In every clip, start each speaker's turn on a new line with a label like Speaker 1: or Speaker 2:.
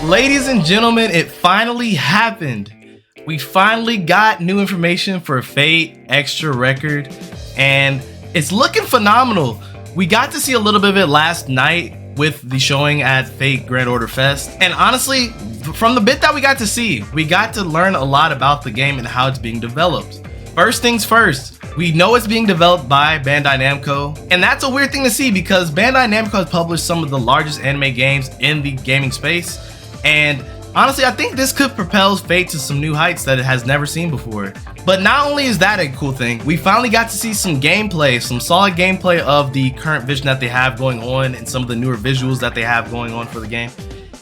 Speaker 1: Ladies and gentlemen, it finally happened. We finally got new information for Fate Extra Record, and it's looking phenomenal. We got to see a little bit of it last night with the showing at Fate Grand Order Fest, and honestly, from the bit that we got to see, we got to learn a lot about the game and how it's being developed. First things first, we know it's being developed by Bandai Namco, and that's a weird thing to see because Bandai Namco has published some of the largest anime games in the gaming space, and honestly, I think this could propel Fate to some new heights that it has never seen before. But not only is that a cool thing, we finally got to see some gameplay, some solid gameplay of the current vision that they have going on and some of the newer visuals that they have going on for the game.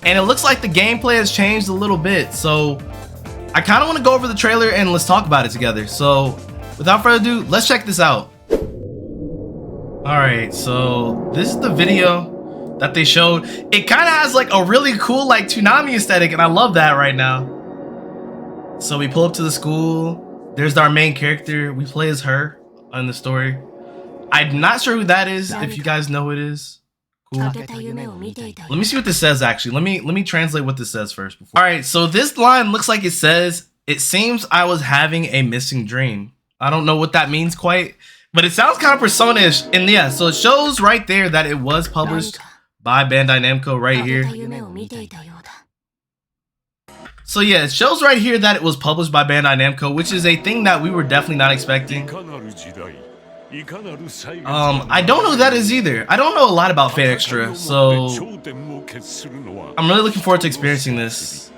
Speaker 1: And it looks like the gameplay has changed a little bit, so I kind of want to go over the trailer and let's talk about it together. So without further ado, let's check this out. Alright, so this is the video that they showed. It kind of has like a really cool like Toonami aesthetic, and I love that right now. So we pull up to the school. There's our main character. We play as her in the story. I'm not sure who that is. If you guys know who it is, cool. Let me see what this says actually. Let me translate what this says first. All right, so this line looks like it says, "It seems I was having a missing dream." I don't know what that means quite, but it sounds kind of Persona-ish. And yeah, so it shows right there that it was published by Bandai Namco right here. So yeah, it shows right here that it was published by Bandai Namco, which is a thing that we were definitely not expecting. I don't know who that is either. I don't know a lot about Fate Extra, so I'm really looking forward to experiencing this.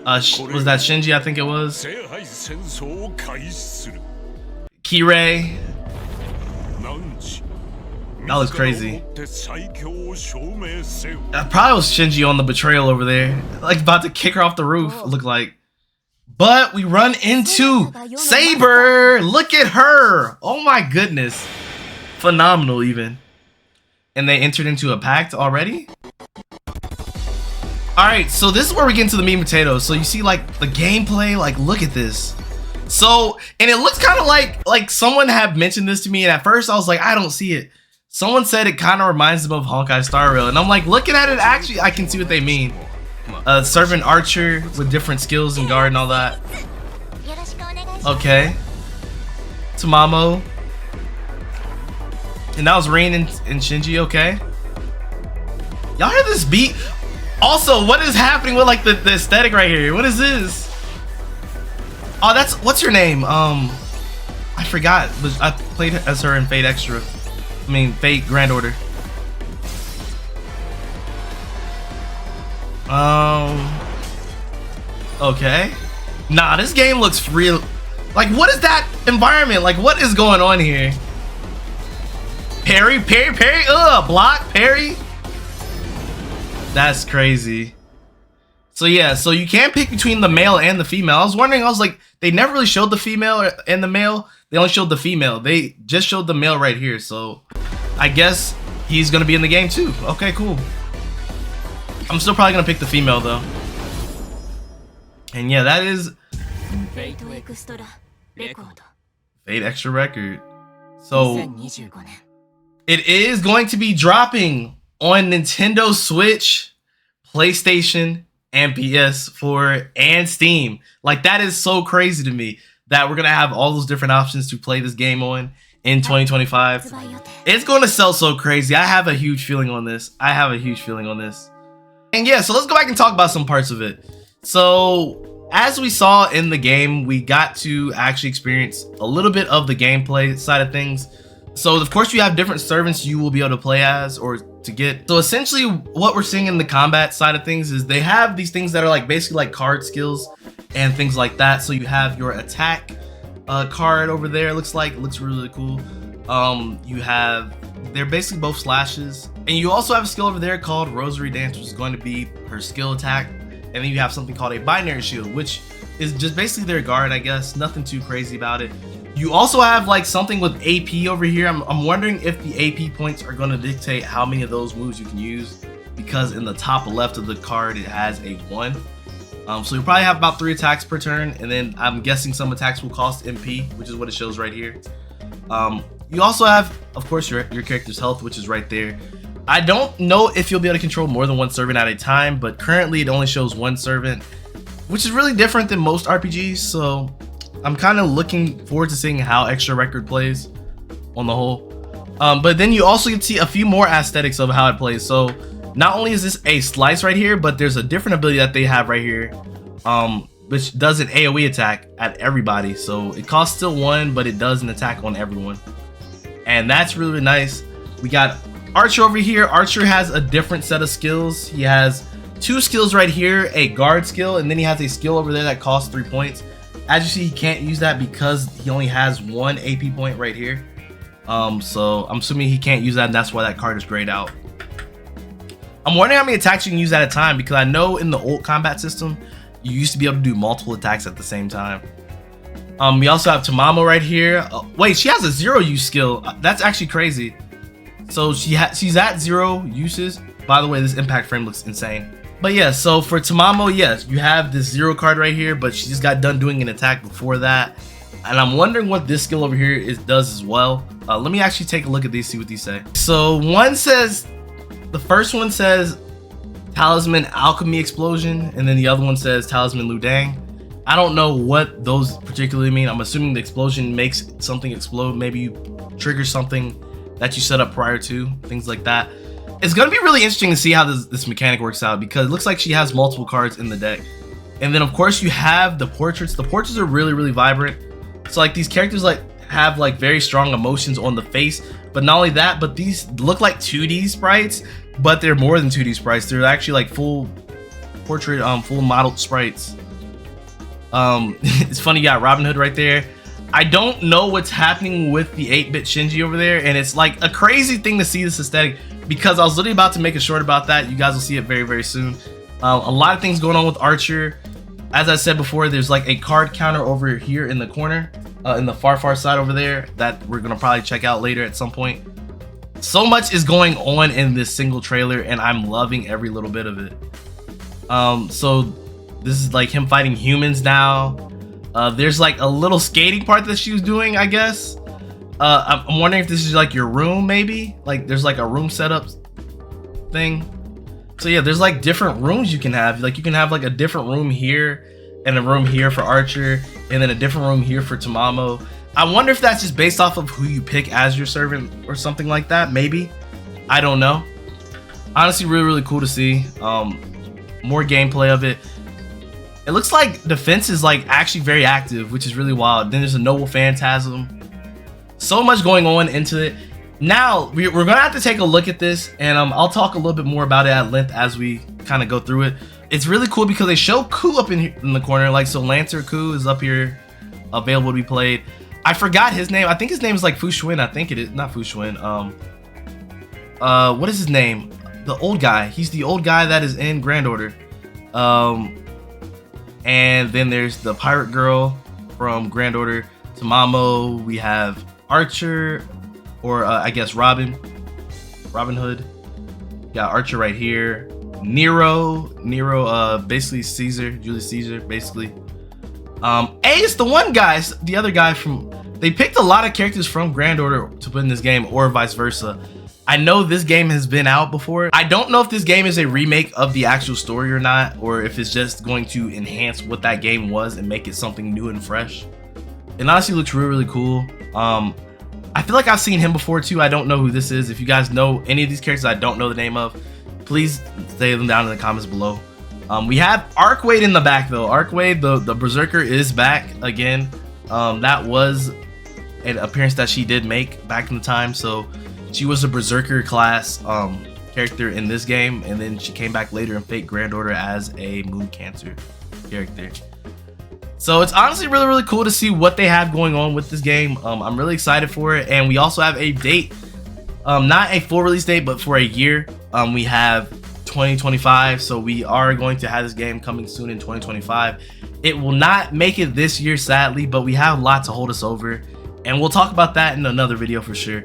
Speaker 1: Was that Shinji? I think it was. Kirei. That was crazy. That probably was Shinji on the betrayal over there, like about to kick her off the roof. It looked like. But we run into Saber. Look at her. Oh my goodness. Phenomenal even. And they entered into a pact already? Alright, so this is where we get into the meat and potatoes. So you see like the gameplay, like look at this. So, and it looks kind of like someone had mentioned this to me, and at first I was like, I don't see it. Someone said it kind of reminds them of Honkai Star Rail, and I'm like, looking at it, actually I can see what they mean. Servant archer with different skills and guard and all that. Okay. Tamamo. And that was Rain and Shinji, okay. Y'all hear this beat? Also, what is happening with like the aesthetic right here? What is this? Oh, that's, what's her name? I forgot. I played as her in Fate Extra. I mean, Fate Grand Order. Okay. Nah, this game looks real. Like, what is that environment? Like, what is going on here? Parry, block, parry. That's crazy. So yeah, so you can't pick between the male and the female. I was wondering, I was like, they never really showed the female and the male. They only showed the female. They just showed the male right here. So I guess he's gonna be in the game too. Okay, cool. I'm still probably gonna pick the female though. And yeah, that is Fate Extra Record. So it is going to be dropping on Nintendo Switch, PlayStation, and PS4 and Steam. Like, that is so crazy to me that we're gonna have all those different options to play this game on in 2025. It's going to sell so crazy. I have a huge feeling on this. And yeah, so let's go back and talk about some parts of it. So as we saw in the game, we got to actually experience a little bit of the gameplay side of things. So of course you have different servants you will be able to play as or to get. So essentially what we're seeing in the combat side of things is they have these things that are like basically like card skills and things like that. So you have your attack card over there. It looks really cool. They're basically both slashes, and you also have a skill over there called Rosary Dance, which is going to be her skill attack. And then you have something called a binary shield, which is just basically their guard, I guess. Nothing too crazy about it. You also have like something with AP over here. I'm wondering if the AP points are going to dictate how many of those moves you can use, because in the top left of the card it has a 1. So you'll probably have about 3 attacks per turn, and then I'm guessing some attacks will cost MP, which is what it shows right here. You also have, of course, your character's health, which is right there. I don't know if you'll be able to control more than one servant at a time, but currently it only shows one servant, which is really different than most RPGs, so I'm kind of looking forward to seeing how Extra Record plays on the whole. But then you also get to see a few more aesthetics of how it plays. So not only is this a slice right here, but there's a different ability that they have right here, which does an AoE attack at everybody. So it costs still 1, but it does an attack on everyone. And that's really, really nice. We got Archer over here. Archer has a different set of skills. He has 2 skills right here, a guard skill, and then he has a skill over there that costs 3 points. As you see, he can't use that because he only has 1 AP point right here. So I'm assuming he can't use that, and that's why that card is grayed out. I'm wondering how many attacks you can use at a time, because I know in the old combat system, you used to be able to do multiple attacks at the same time. We also have Tamamo right here. Wait, she has a 0 use skill. That's actually crazy. So she's at 0 uses. By the way, this impact frame looks insane. But yeah, so for Tamamo, yes, you have this 0 card right here, but she just got done doing an attack before that. And I'm wondering what this skill over here does as well. Let me actually take a look at these, see what these say. So the first one says Talisman Alchemy Explosion, and then the other one says Talisman Ludang. I don't know what those particularly mean. I'm assuming the explosion makes something explode. Maybe you trigger something that you set up prior to, things like that. It's gonna be really interesting to see how this mechanic works out, because it looks like she has multiple cards in the deck. And then of course you have the portraits. The portraits are really, really vibrant. So like these characters have very strong emotions on the face, but not only that, but these look like 2D sprites, but they're more than 2D sprites. They're actually like full portrait, full modeled sprites. It's funny, you got Robin Hood right there. I don't know what's happening with the 8-bit Shinji over there, and it's like a crazy thing to see this aesthetic, because I was literally about to make a short about that. You guys will see it very, very soon. A lot of things going on with Archer. As I said before, there's like a card counter over here in the corner, in the far side over there, that we're gonna probably check out later at some point. So much is going on in this single trailer, and I'm loving every little bit of it. So this is like him fighting humans now. There's like a little skating part that she was doing, I guess. I'm wondering if this is like your room, maybe. Like there's like a room setup thing. So yeah, there's like different rooms you can have. Like you can have like a different room here and a room here for Archer, and then a different room here for Tamamo. I wonder if that's just based off of who you pick as your servant or something like that, maybe. I don't know. Honestly, really, really cool to see. More gameplay of it. It looks like defense is like actually very active, which is really wild. Then there's a Noble Phantasm. So much going on into it. Now we're gonna have to take a look at this, and I'll talk a little bit more about it at length as we kind of go through it. It's really cool because they show Ku up in the corner, like so. Lancer Ku is up here, available to be played. I forgot his name. I think his name is like Fu Xuan. I think it is not Fu Xuan. What is his name? The old guy. He's the old guy that is in Grand Order. And then there's the pirate girl from Grand Order. Tamamo. We have Archer, or I guess Robin Hood. Got Archer right here. Nero, basically Caesar, Julius Caesar, basically. Ace, the one guy, the other guy from. They picked a lot of characters from Grand Order to put in this game, or vice versa. I know this game has been out before. I don't know if this game is a remake of the actual story or not, or if it's just going to enhance what that game was and make it something new and fresh. It honestly looks really, really cool. I feel like I've seen him before too. I don't know who this is. If you guys know any of these characters I don't know the name of, please say them down in the comments below. We have Arkwade in the back though. Arkwade, the Berserker, is back again. That was an appearance that she did make back in the time. So she was a Berserker class character in this game, and then she came back later in Fate Grand Order as a Moon Cancer character. So it's honestly really, really cool to see what they have going on with this game. I'm really excited for it, and we also have a date, not a full release date, but for a year. We have 2025, so we are going to have this game coming soon in 2025. It will not make it this year, sadly, but we have a lot to hold us over, and we'll talk about that in another video for sure.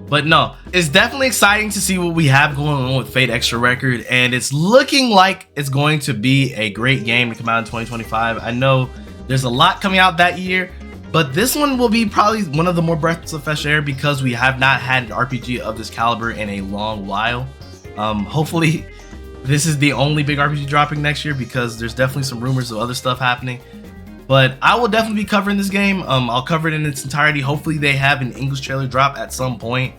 Speaker 1: But no, it's definitely exciting to see what we have going on with Fate Extra Record, and it's looking like it's going to be a great game to come out in 2025. I know there's a lot coming out that year, But this one will be probably one of the more breaths of fresh air because we have not had an RPG of this caliber in a long while. Hopefully this is the only big RPG dropping next year, because there's definitely some rumors of other stuff happening. But I will definitely be covering this game. I'll cover it in its entirety. Hopefully they have an English trailer drop at some point,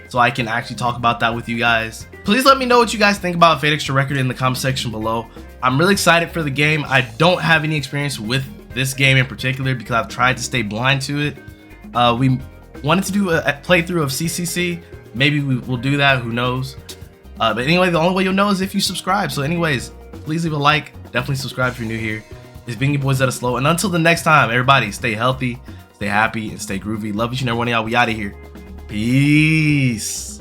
Speaker 1: so I can actually talk about that with you guys. Please let me know what you guys think about Fate Extra Record in the comment section below. I'm really excited for the game. I don't have any experience with this game in particular because I've tried to stay blind to it. We wanted to do a playthrough of CCC. Maybe we will do that, who knows. But anyway, the only way you'll know is if you subscribe. So anyways, please leave a like. Definitely subscribe if you're new here. It's been your boy ZettaSlow. And until the next time, everybody stay healthy, stay happy, and stay groovy. Love each and every one of y'all. We out of here. Peace.